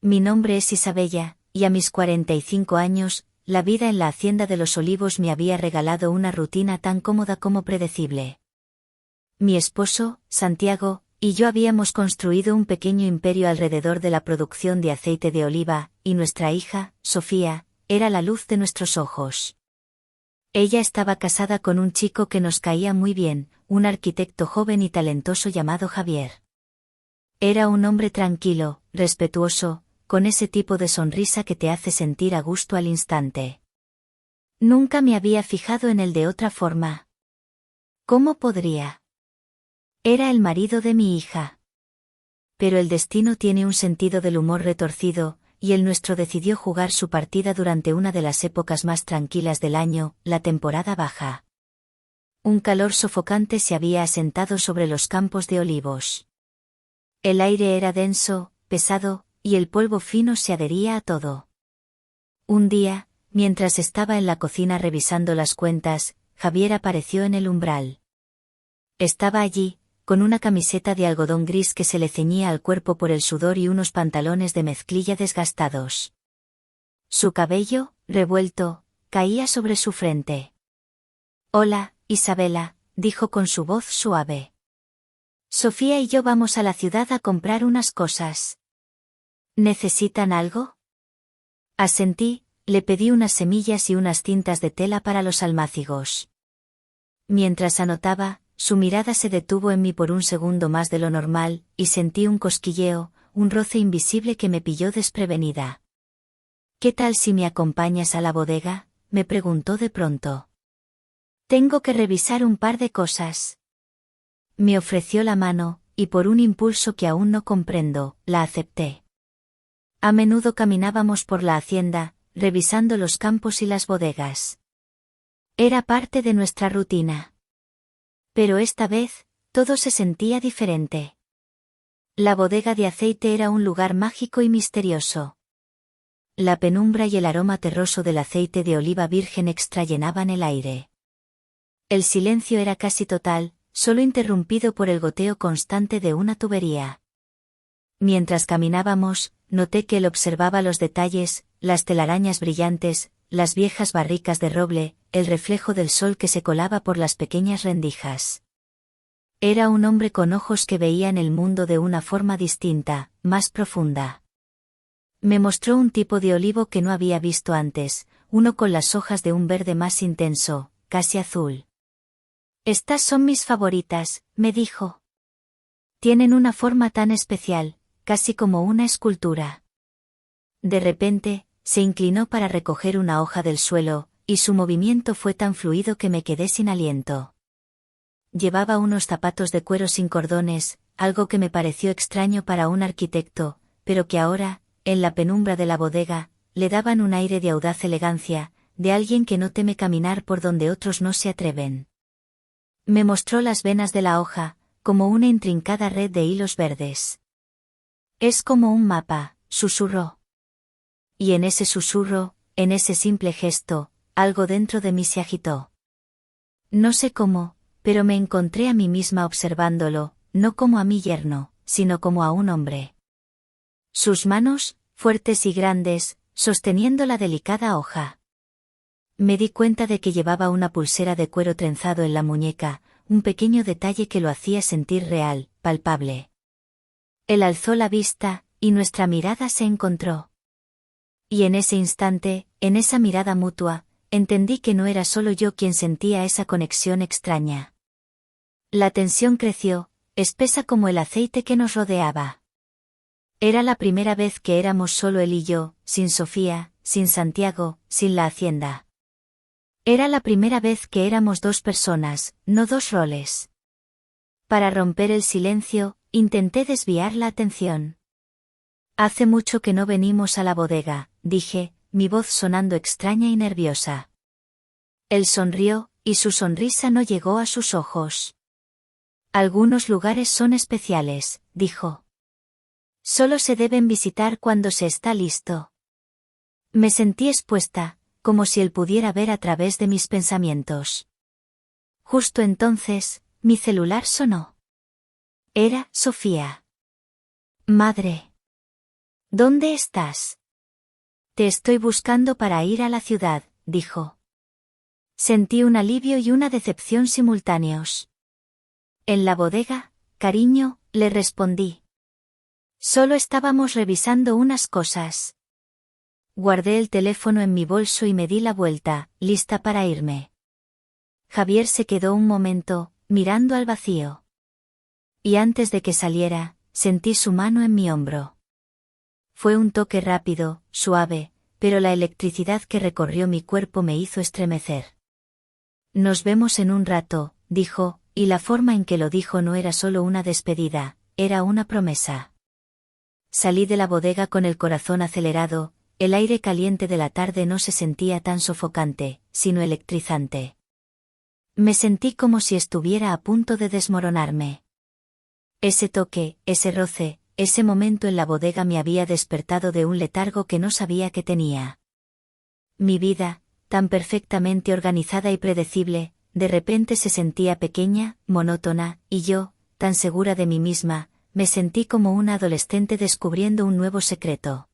Mi nombre es Isabella, y a mis 45 años, la vida en la Hacienda de los Olivos me había regalado una rutina tan cómoda como predecible. Mi esposo, Santiago, y yo habíamos construido un pequeño imperio alrededor de la producción de aceite de oliva, y nuestra hija, Sofía, era la luz de nuestros ojos. Ella estaba casada con un chico que nos caía muy bien, un arquitecto joven y talentoso llamado Javier. Era un hombre tranquilo, respetuoso, con ese tipo de sonrisa que te hace sentir a gusto al instante. Nunca me había fijado en él de otra forma. ¿Cómo podría? Era el marido de mi hija. Pero el destino tiene un sentido del humor retorcido, y el nuestro decidió jugar su partida durante una de las épocas más tranquilas del año, la temporada baja. Un calor sofocante se había asentado sobre los campos de olivos. El aire era denso, pesado, y el polvo fino se adhería a todo. Un día, mientras estaba en la cocina revisando las cuentas, Javier apareció en el umbral. Estaba allí, con una camiseta de algodón gris que se le ceñía al cuerpo por el sudor y unos pantalones de mezclilla desgastados. Su cabello, revuelto, caía sobre su frente. «Hola, Isabela», dijo con su voz suave. «Sofía y yo vamos a la ciudad a comprar unas cosas. ¿Necesitan algo?» Asentí, le pedí unas semillas y unas cintas de tela para los almácigos. Mientras anotaba, su mirada se detuvo en mí por un segundo más de lo normal, y sentí un cosquilleo, un roce invisible que me pilló desprevenida. «¿Qué tal si me acompañas a la bodega?», me preguntó de pronto. «Tengo que revisar un par de cosas». Me ofreció la mano, y por un impulso que aún no comprendo, la acepté. A menudo caminábamos por la hacienda, revisando los campos y las bodegas. Era parte de nuestra rutina. Pero esta vez, todo se sentía diferente. La bodega de aceite era un lugar mágico y misterioso. La penumbra y el aroma terroso del aceite de oliva virgen extra llenaban el aire. El silencio era casi total, solo interrumpido por el goteo constante de una tubería. Mientras caminábamos, noté que él observaba los detalles, las telarañas brillantes, las viejas barricas de roble, el reflejo del sol que se colaba por las pequeñas rendijas. Era un hombre con ojos que veían el mundo de una forma distinta, más profunda. Me mostró un tipo de olivo que no había visto antes, uno con las hojas de un verde más intenso, casi azul. «Estas son mis favoritas», me dijo. «Tienen una forma tan especial, casi como una escultura». De repente, se inclinó para recoger una hoja del suelo, y su movimiento fue tan fluido que me quedé sin aliento. Llevaba unos zapatos de cuero sin cordones, algo que me pareció extraño para un arquitecto, pero que ahora, en la penumbra de la bodega, le daban un aire de audaz elegancia, de alguien que no teme caminar por donde otros no se atreven. Me mostró las venas de la hoja, como una intrincada red de hilos verdes. «Es como un mapa», susurró. Y en ese susurro, en ese simple gesto, algo dentro de mí se agitó. No sé cómo, pero me encontré a mí misma observándolo, no como a mi yerno, sino como a un hombre. Sus manos, fuertes y grandes, sosteniendo la delicada hoja. Me di cuenta de que llevaba una pulsera de cuero trenzado en la muñeca, un pequeño detalle que lo hacía sentir real, palpable. Él alzó la vista, y nuestra mirada se encontró. Y en ese instante, en esa mirada mutua, entendí que no era solo yo quien sentía esa conexión extraña. La tensión creció, espesa como el aceite que nos rodeaba. Era la primera vez que éramos solo él y yo, sin Sofía, sin Santiago, sin la hacienda. Era la primera vez que éramos dos personas, no dos roles. Para romper el silencio, intenté desviar la atención. «Hace mucho que no venimos a la bodega», dije, mi voz sonando extraña y nerviosa. Él sonrió, y su sonrisa no llegó a sus ojos. «Algunos lugares son especiales», dijo. «Solo se deben visitar cuando se está listo». Me sentí expuesta, como si él pudiera ver a través de mis pensamientos. Justo entonces, mi celular sonó. Era Sofía. «Madre». ¿Dónde estás? Te estoy buscando para ir a la ciudad, dijo. Sentí un alivio y una decepción simultáneos. En la bodega, cariño, le respondí. Solo estábamos revisando unas cosas. Guardé el teléfono en mi bolso y me di la vuelta, lista para irme. Javier se quedó un momento, mirando al vacío. Y antes de que saliera, sentí su mano en mi hombro. Fue un toque rápido, suave, pero la electricidad que recorrió mi cuerpo me hizo estremecer. Nos vemos en un rato, dijo, y la forma en que lo dijo no era solo una despedida, era una promesa. Salí de la bodega con el corazón acelerado, el aire caliente de la tarde no se sentía tan sofocante, sino electrizante. Me sentí como si estuviera a punto de desmoronarme. Ese toque, ese roce, ese momento en la bodega me había despertado de un letargo que no sabía que tenía. Mi vida, tan perfectamente organizada y predecible, de repente se sentía pequeña, monótona, y yo, tan segura de mí misma, me sentí como una adolescente descubriendo un nuevo secreto.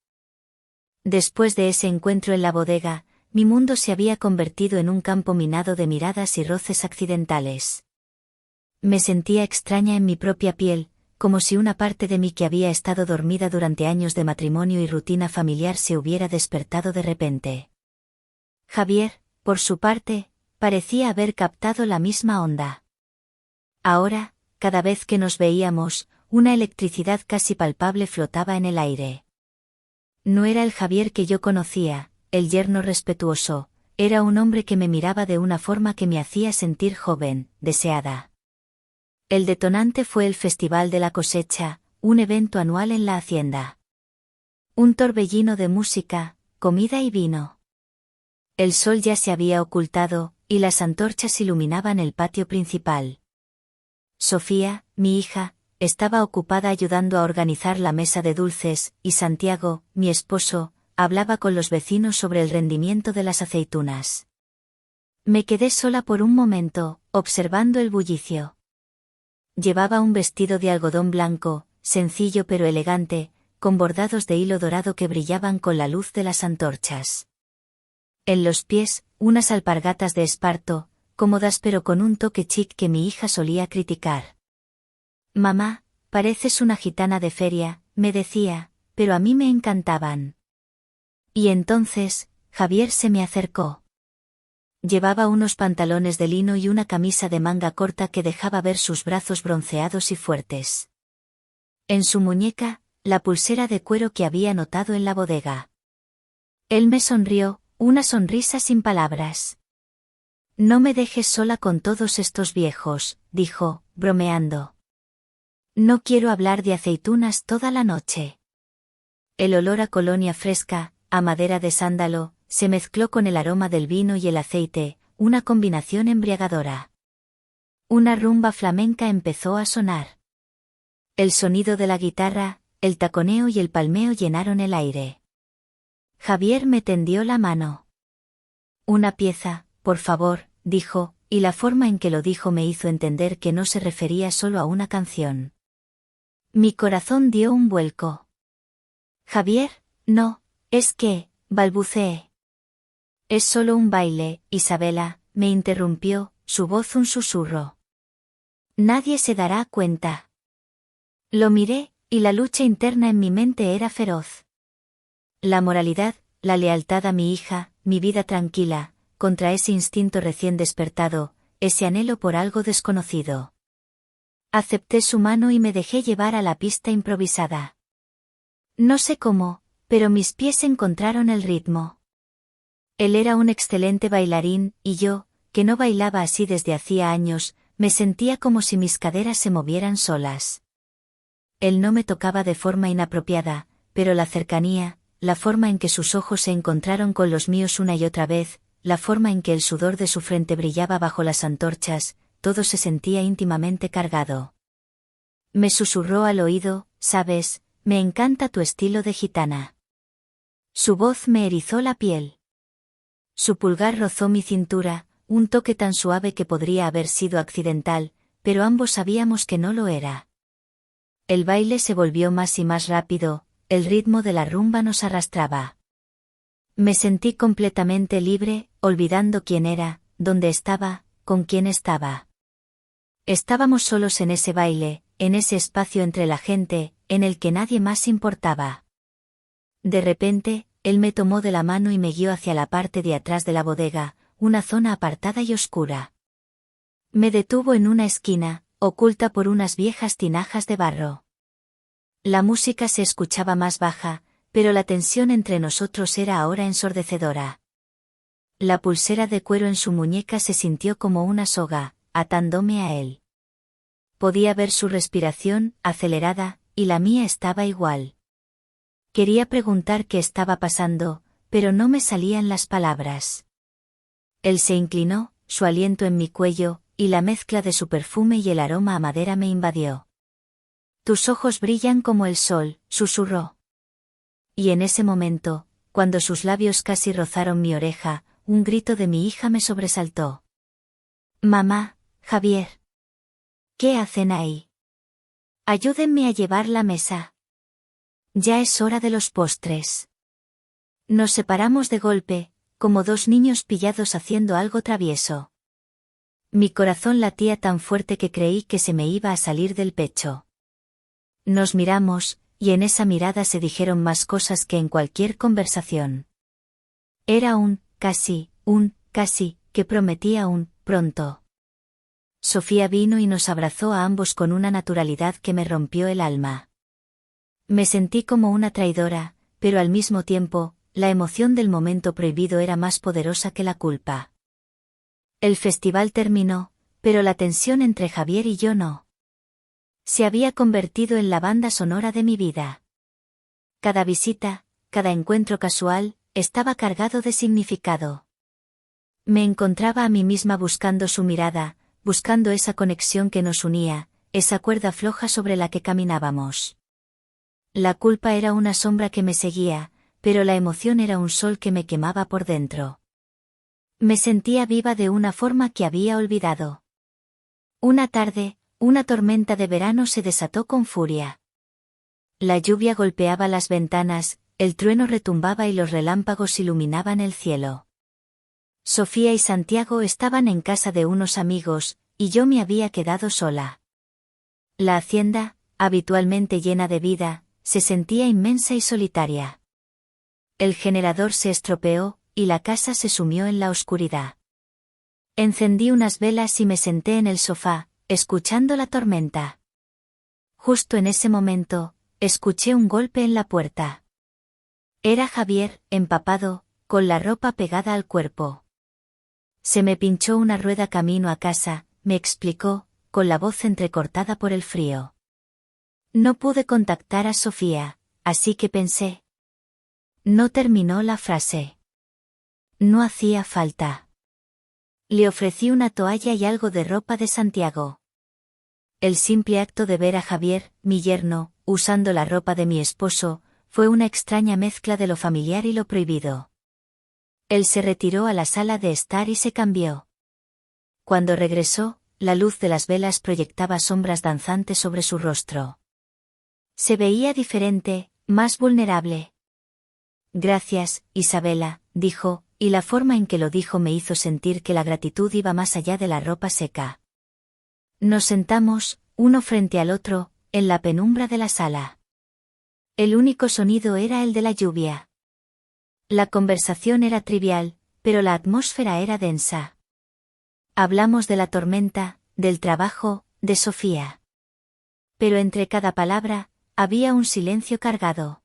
Después de ese encuentro en la bodega, mi mundo se había convertido en un campo minado de miradas y roces accidentales. Me sentía extraña en mi propia piel, como si una parte de mí que había estado dormida durante años de matrimonio y rutina familiar se hubiera despertado de repente. Javier, por su parte, parecía haber captado la misma onda. Ahora, cada vez que nos veíamos, una electricidad casi palpable flotaba en el aire. No era el Javier que yo conocía, el yerno respetuoso, era un hombre que me miraba de una forma que me hacía sentir joven, deseada. El detonante fue el Festival de la Cosecha, un evento anual en la hacienda. Un torbellino de música, comida y vino. El sol ya se había ocultado, y las antorchas iluminaban el patio principal. Sofía, mi hija, estaba ocupada ayudando a organizar la mesa de dulces, y Santiago, mi esposo, hablaba con los vecinos sobre el rendimiento de las aceitunas. Me quedé sola por un momento, observando el bullicio. Llevaba un vestido de algodón blanco, sencillo pero elegante, con bordados de hilo dorado que brillaban con la luz de las antorchas. En los pies, unas alpargatas de esparto, cómodas pero con un toque chic que mi hija solía criticar. Mamá, pareces una gitana de feria, me decía, pero a mí me encantaban. Y entonces, Javier se me acercó. Llevaba unos pantalones de lino y una camisa de manga corta que dejaba ver sus brazos bronceados y fuertes. En su muñeca, la pulsera de cuero que había notado en la bodega. Él me sonrió, una sonrisa sin palabras. No me dejes sola con todos estos viejos, dijo, bromeando. No quiero hablar de aceitunas toda la noche. El olor a colonia fresca, a madera de sándalo, se mezcló con el aroma del vino y el aceite, una combinación embriagadora. Una rumba flamenca empezó a sonar. El sonido de la guitarra, el taconeo y el palmeo llenaron el aire. Javier me tendió la mano. Una pieza, por favor, dijo, y la forma en que lo dijo me hizo entender que no se refería solo a una canción. Mi corazón dio un vuelco. Javier, no, es que, balbuceé. Es solo un baile, Isabela, me interrumpió, su voz un susurro. Nadie se dará cuenta. Lo miré, y la lucha interna en mi mente era feroz. La moralidad, la lealtad a mi hija, mi vida tranquila, contra ese instinto recién despertado, ese anhelo por algo desconocido. Acepté su mano y me dejé llevar a la pista improvisada. No sé cómo, pero mis pies encontraron el ritmo. Él era un excelente bailarín, y yo, que no bailaba así desde hacía años, me sentía como si mis caderas se movieran solas. Él no me tocaba de forma inapropiada, pero la cercanía, la forma en que sus ojos se encontraron con los míos una y otra vez, la forma en que el sudor de su frente brillaba bajo las antorchas, todo se sentía íntimamente cargado. Me susurró al oído, sabes, me encanta tu estilo de gitana. Su voz me erizó la piel. Su pulgar rozó mi cintura, un toque tan suave que podría haber sido accidental, pero ambos sabíamos que no lo era. El baile se volvió más y más rápido, el ritmo de la rumba nos arrastraba. Me sentí completamente libre, olvidando quién era, dónde estaba, con quién estaba. Estábamos solos en ese baile, en ese espacio entre la gente, en el que nadie más importaba. De repente, él me tomó de la mano y me guió hacia la parte de atrás de la bodega, una zona apartada y oscura. Me detuvo en una esquina, oculta por unas viejas tinajas de barro. La música se escuchaba más baja, pero la tensión entre nosotros era ahora ensordecedora. La pulsera de cuero en su muñeca se sintió como una soga, atándome a él. Podía ver su respiración, acelerada, y la mía estaba igual. Quería preguntar qué estaba pasando, pero no me salían las palabras. Él se inclinó, su aliento en mi cuello, y la mezcla de su perfume y el aroma a madera me invadió. «Tus ojos brillan como el sol», susurró. Y en ese momento, cuando sus labios casi rozaron mi oreja, un grito de mi hija me sobresaltó. «Mamá, Javier. ¿Qué hacen ahí? Ayúdenme a llevar la mesa. Ya es hora de los postres». Nos separamos de golpe, como dos niños pillados haciendo algo travieso. Mi corazón latía tan fuerte que creí que se me iba a salir del pecho. Nos miramos, y en esa mirada se dijeron más cosas que en cualquier conversación. Era un casi, que prometía un pronto. Sofía vino y nos abrazó a ambos con una naturalidad que me rompió el alma. Me sentí como una traidora, pero al mismo tiempo, la emoción del momento prohibido era más poderosa que la culpa. El festival terminó, pero la tensión entre Javier y yo no. Se había convertido en la banda sonora de mi vida. Cada visita, cada encuentro casual, estaba cargado de significado. Me encontraba a mí misma buscando su mirada, buscando esa conexión que nos unía, esa cuerda floja sobre la que caminábamos. La culpa era una sombra que me seguía, pero la emoción era un sol que me quemaba por dentro. Me sentía viva de una forma que había olvidado. Una tarde, una tormenta de verano se desató con furia. La lluvia golpeaba las ventanas, el trueno retumbaba y los relámpagos iluminaban el cielo. Sofía y Santiago estaban en casa de unos amigos, y yo me había quedado sola. La hacienda, habitualmente llena de vida, se sentía inmensa y solitaria. El generador se estropeó, y la casa se sumió en la oscuridad. Encendí unas velas y me senté en el sofá, escuchando la tormenta. Justo en ese momento, escuché un golpe en la puerta. Era Javier, empapado, con la ropa pegada al cuerpo. Se me pinchó una rueda camino a casa, me explicó, con la voz entrecortada por el frío. No pude contactar a Sofía, así que pensé. No terminó la frase. No hacía falta. Le ofrecí una toalla y algo de ropa de Santiago. El simple acto de ver a Javier, mi yerno, usando la ropa de mi esposo, fue una extraña mezcla de lo familiar y lo prohibido. Él se retiró a la sala de estar y se cambió. Cuando regresó, la luz de las velas proyectaba sombras danzantes sobre su rostro. Se veía diferente, más vulnerable. Gracias, Isabela, dijo, y la forma en que lo dijo me hizo sentir que la gratitud iba más allá de la ropa seca. Nos sentamos, uno frente al otro, en la penumbra de la sala. El único sonido era el de la lluvia. La conversación era trivial, pero la atmósfera era densa. Hablamos de la tormenta, del trabajo, de Sofía. Pero entre cada palabra, había un silencio cargado.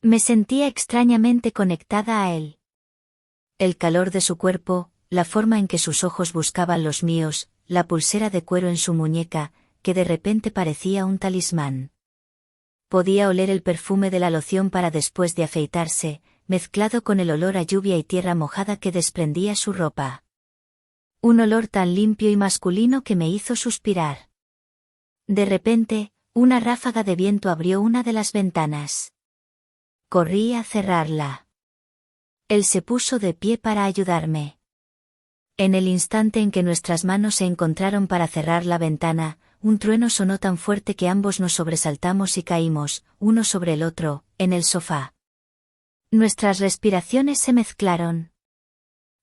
Me sentía extrañamente conectada a él. El calor de su cuerpo, la forma en que sus ojos buscaban los míos, la pulsera de cuero en su muñeca, que de repente parecía un talismán. Podía oler el perfume de la loción para después de afeitarse, mezclado con el olor a lluvia y tierra mojada que desprendía su ropa. Un olor tan limpio y masculino que me hizo suspirar. De repente, una ráfaga de viento abrió una de las ventanas. Corrí a cerrarla. Él se puso de pie para ayudarme. En el instante en que nuestras manos se encontraron para cerrar la ventana, un trueno sonó tan fuerte que ambos nos sobresaltamos y caímos, uno sobre el otro, en el sofá. Nuestras respiraciones se mezclaron.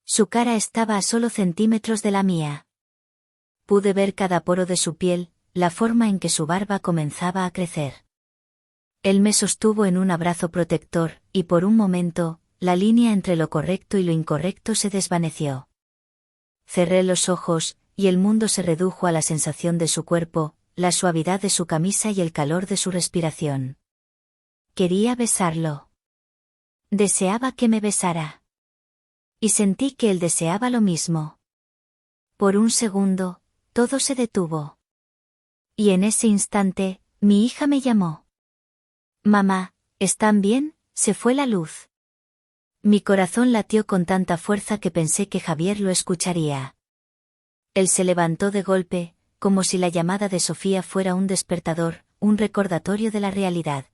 Su cara estaba a solo centímetros de la mía. Pude ver cada poro de su piel, la forma en que su barba comenzaba a crecer. Él me sostuvo en un abrazo protector, y por un momento, la línea entre lo correcto y lo incorrecto se desvaneció. Cerré los ojos, y el mundo se redujo a la sensación de su cuerpo, la suavidad de su camisa y el calor de su respiración. Quería besarlo. Deseaba que me besara. Y sentí que él deseaba lo mismo. Por un segundo, todo se detuvo. Y en ese instante, mi hija me llamó. Mamá, ¿están bien? Se fue la luz. Mi corazón latió con tanta fuerza que pensé que Javier lo escucharía. Él se levantó de golpe, como si la llamada de Sofía fuera un despertador, un recordatorio de la realidad.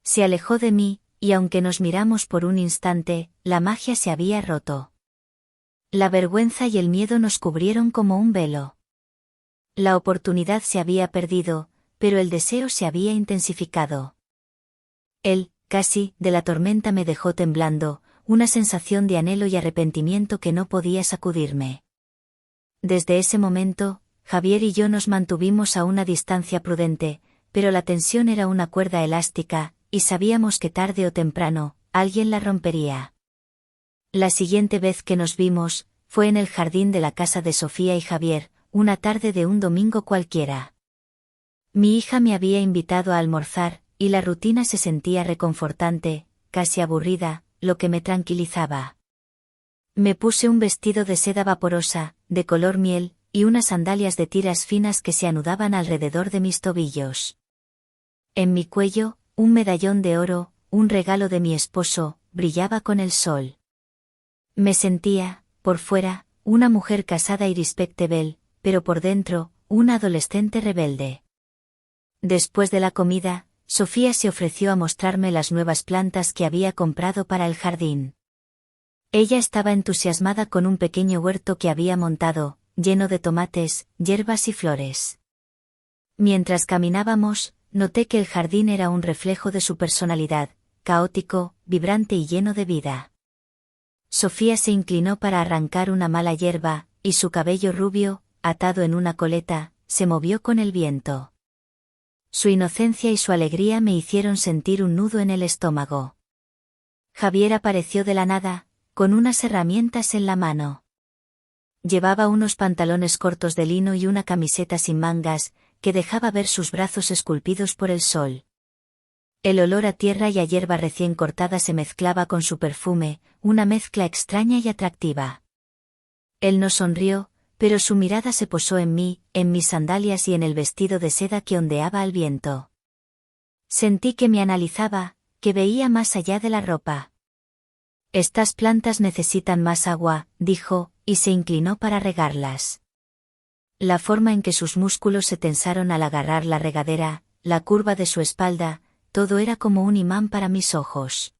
Se alejó de mí, y aunque nos miramos por un instante, la magia se había roto. La vergüenza y el miedo nos cubrieron como un velo. La oportunidad se había perdido, pero el deseo se había intensificado. Él, casi, de la tormenta me dejó temblando, una sensación de anhelo y arrepentimiento que no podía sacudirme. Desde ese momento, Javier y yo nos mantuvimos a una distancia prudente, pero la tensión era una cuerda elástica, y sabíamos que tarde o temprano, alguien la rompería. La siguiente vez que nos vimos, fue en el jardín de la casa de Sofía y Javier, una tarde de un domingo cualquiera. Mi hija me había invitado a almorzar, y la rutina se sentía reconfortante, casi aburrida, lo que me tranquilizaba. Me puse un vestido de seda vaporosa, de color miel, y unas sandalias de tiras finas que se anudaban alrededor de mis tobillos. En mi cuello, un medallón de oro, un regalo de mi esposo, brillaba con el sol. Me sentía, por fuera, una mujer casada y respectable, pero por dentro, una adolescente rebelde. Después de la comida, Sofía se ofreció a mostrarme las nuevas plantas que había comprado para el jardín. Ella estaba entusiasmada con un pequeño huerto que había montado, lleno de tomates, hierbas y flores. Mientras caminábamos, noté que el jardín era un reflejo de su personalidad, caótico, vibrante y lleno de vida. Sofía se inclinó para arrancar una mala hierba, y su cabello rubio, atado en una coleta, se movió con el viento. Su inocencia y su alegría me hicieron sentir un nudo en el estómago. Javier apareció de la nada, con unas herramientas en la mano. Llevaba unos pantalones cortos de lino y una camiseta sin mangas, que dejaba ver sus brazos esculpidos por el sol. El olor a tierra y a hierba recién cortada se mezclaba con su perfume, una mezcla extraña y atractiva. Él no sonrió, pero su mirada se posó en mí, en mis sandalias y en el vestido de seda que ondeaba al viento. Sentí que me analizaba, que veía más allá de la ropa. Estas plantas necesitan más agua, dijo, y se inclinó para regarlas. La forma en que sus músculos se tensaron al agarrar la regadera, la curva de su espalda, todo era como un imán para mis ojos.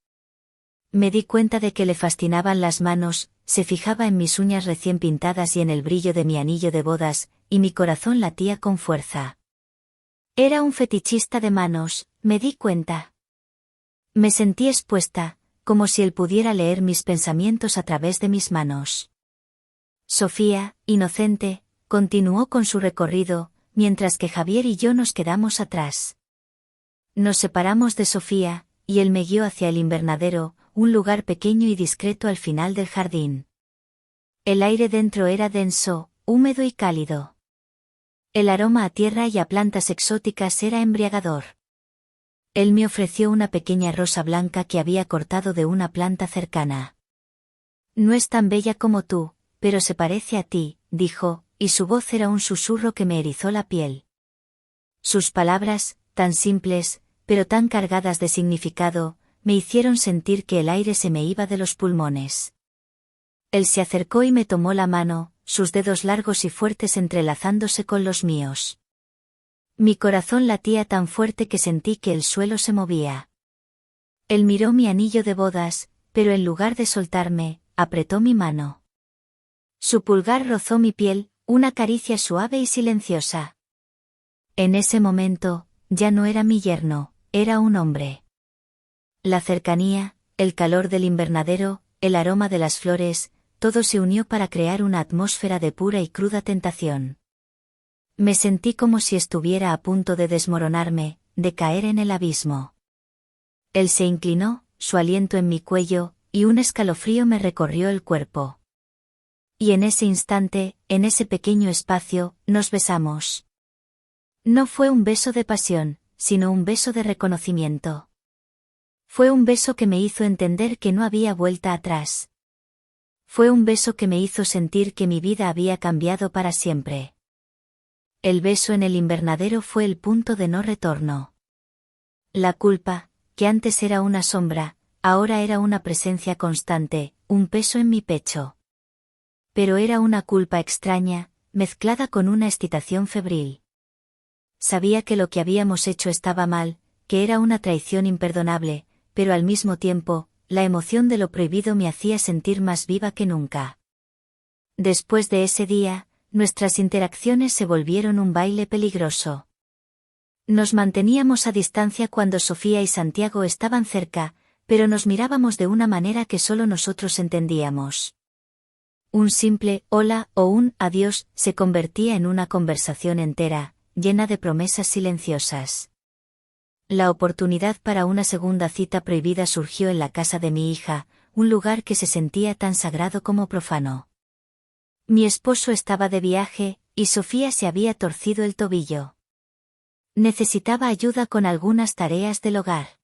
Me di cuenta de que le fascinaban las manos, se fijaba en mis uñas recién pintadas y en el brillo de mi anillo de bodas, y mi corazón latía con fuerza. Era un fetichista de manos, me di cuenta. Me sentí expuesta, como si él pudiera leer mis pensamientos a través de mis manos. Sofía, inocente, continuó con su recorrido, mientras que Javier y yo nos quedamos atrás. Nos separamos de Sofía, y él me guió hacia el invernadero, un lugar pequeño y discreto al final del jardín. El aire dentro era denso, húmedo y cálido. El aroma a tierra y a plantas exóticas era embriagador. Él me ofreció una pequeña rosa blanca que había cortado de una planta cercana. No es tan bella como tú, pero se parece a ti, dijo, y su voz era un susurro que me erizó la piel. Sus palabras, tan simples, pero tan cargadas de significado, me hicieron sentir que el aire se me iba de los pulmones. Él se acercó y me tomó la mano, sus dedos largos y fuertes entrelazándose con los míos. Mi corazón latía tan fuerte que sentí que el suelo se movía. Él miró mi anillo de bodas, pero en lugar de soltarme, apretó mi mano. Su pulgar rozó mi piel, una caricia suave y silenciosa. En ese momento, ya no era mi yerno, era un hombre. La cercanía, el calor del invernadero, el aroma de las flores, todo se unió para crear una atmósfera de pura y cruda tentación. Me sentí como si estuviera a punto de desmoronarme, de caer en el abismo. Él se inclinó, su aliento en mi cuello, y un escalofrío me recorrió el cuerpo. Y en ese instante, en ese pequeño espacio, nos besamos. No fue un beso de pasión, sino un beso de reconocimiento. Fue un beso que me hizo entender que no había vuelta atrás. Fue un beso que me hizo sentir que mi vida había cambiado para siempre. El beso en el invernadero fue el punto de no retorno. La culpa, que antes era una sombra, ahora era una presencia constante, un peso en mi pecho. Pero era una culpa extraña, mezclada con una excitación febril. Sabía que lo que habíamos hecho estaba mal, que era una traición imperdonable, pero al mismo tiempo, la emoción de lo prohibido me hacía sentir más viva que nunca. Después de ese día, nuestras interacciones se volvieron un baile peligroso. Nos manteníamos a distancia cuando Sofía y Santiago estaban cerca, pero nos mirábamos de una manera que solo nosotros entendíamos. Un simple hola o un adiós se convertía en una conversación entera, llena de promesas silenciosas. La oportunidad para una segunda cita prohibida surgió en la casa de mi hija, un lugar que se sentía tan sagrado como profano. Mi esposo estaba de viaje, y Sofía se había torcido el tobillo. Necesitaba ayuda con algunas tareas del hogar.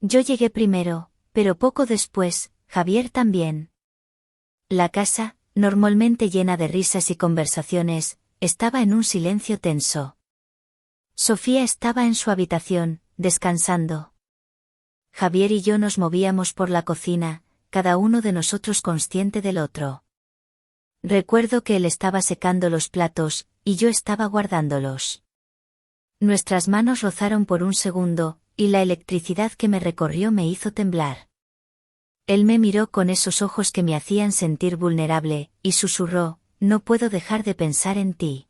Yo llegué primero, pero poco después, Javier también. La casa, normalmente llena de risas y conversaciones, estaba en un silencio tenso. Sofía estaba en su habitación, descansando. Javier y yo nos movíamos por la cocina, cada uno de nosotros consciente del otro. Recuerdo que él estaba secando los platos, y yo estaba guardándolos. Nuestras manos rozaron por un segundo, y la electricidad que me recorrió me hizo temblar. Él me miró con esos ojos que me hacían sentir vulnerable, y susurró, no puedo dejar de pensar en ti.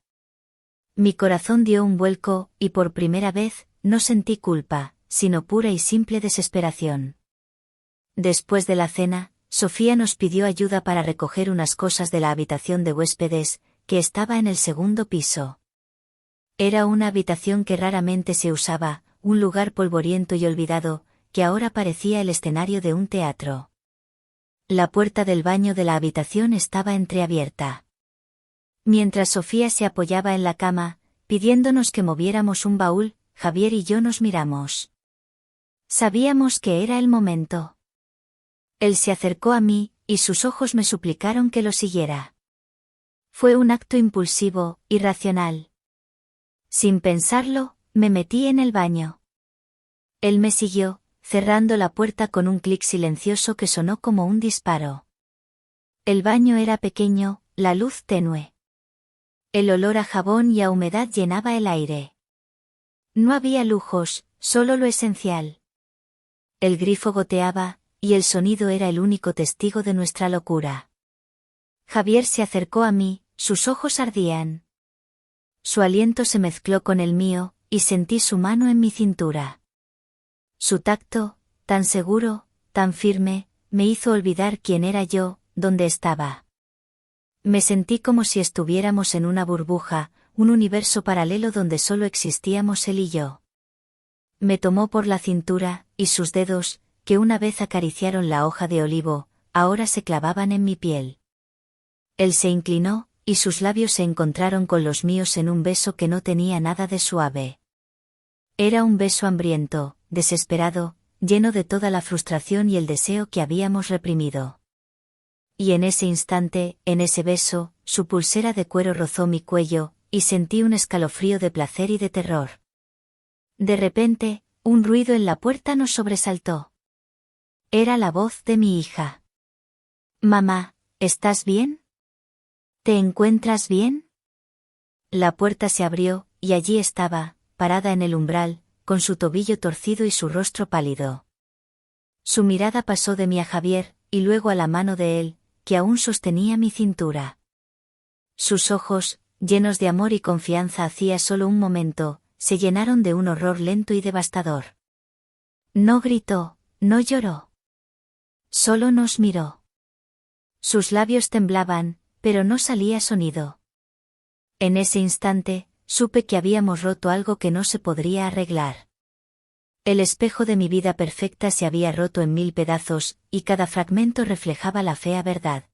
Mi corazón dio un vuelco, y por primera vez, no sentí culpa, sino pura y simple desesperación. Después de la cena, Sofía nos pidió ayuda para recoger unas cosas de la habitación de huéspedes, que estaba en el segundo piso. Era una habitación que raramente se usaba, un lugar polvoriento y olvidado, que ahora parecía el escenario de un teatro. La puerta del baño de la habitación estaba entreabierta. Mientras Sofía se apoyaba en la cama, pidiéndonos que moviéramos un baúl, Javier y yo nos miramos. Sabíamos que era el momento. Él se acercó a mí, y sus ojos me suplicaron que lo siguiera. Fue un acto impulsivo, irracional. Sin pensarlo, me metí en el baño. Él me siguió, cerrando la puerta con un clic silencioso que sonó como un disparo. El baño era pequeño, la luz tenue. El olor a jabón y a humedad llenaba el aire. No había lujos, solo lo esencial. El grifo goteaba, y el sonido era el único testigo de nuestra locura. Javier se acercó a mí, sus ojos ardían. Su aliento se mezcló con el mío, y sentí su mano en mi cintura. Su tacto, tan seguro, tan firme, me hizo olvidar quién era yo, dónde estaba. Me sentí como si estuviéramos en una burbuja, un universo paralelo donde solo existíamos él y yo. Me tomó por la cintura, y sus dedos, que una vez acariciaron la hoja de olivo, ahora se clavaban en mi piel. Él se inclinó, y sus labios se encontraron con los míos en un beso que no tenía nada de suave. Era un beso hambriento, desesperado, lleno de toda la frustración y el deseo que habíamos reprimido. Y en ese instante, en ese beso, su pulsera de cuero rozó mi cuello, y sentí un escalofrío de placer y de terror. De repente, un ruido en la puerta nos sobresaltó. Era la voz de mi hija. Mamá, ¿estás bien? ¿Te encuentras bien? La puerta se abrió, y allí estaba, parada en el umbral, con su tobillo torcido y su rostro pálido. Su mirada pasó de mí a Javier, y luego a la mano de él, que aún sostenía mi cintura. Sus ojos, llenos de amor y confianza hacía solo un momento, se llenaron de un horror lento y devastador. No gritó, no lloró. Solo nos miró. Sus labios temblaban, pero no salía sonido. En ese instante, supe que habíamos roto algo que no se podría arreglar. El espejo de mi vida perfecta se había roto en 1000 pedazos, y cada fragmento reflejaba la fea verdad.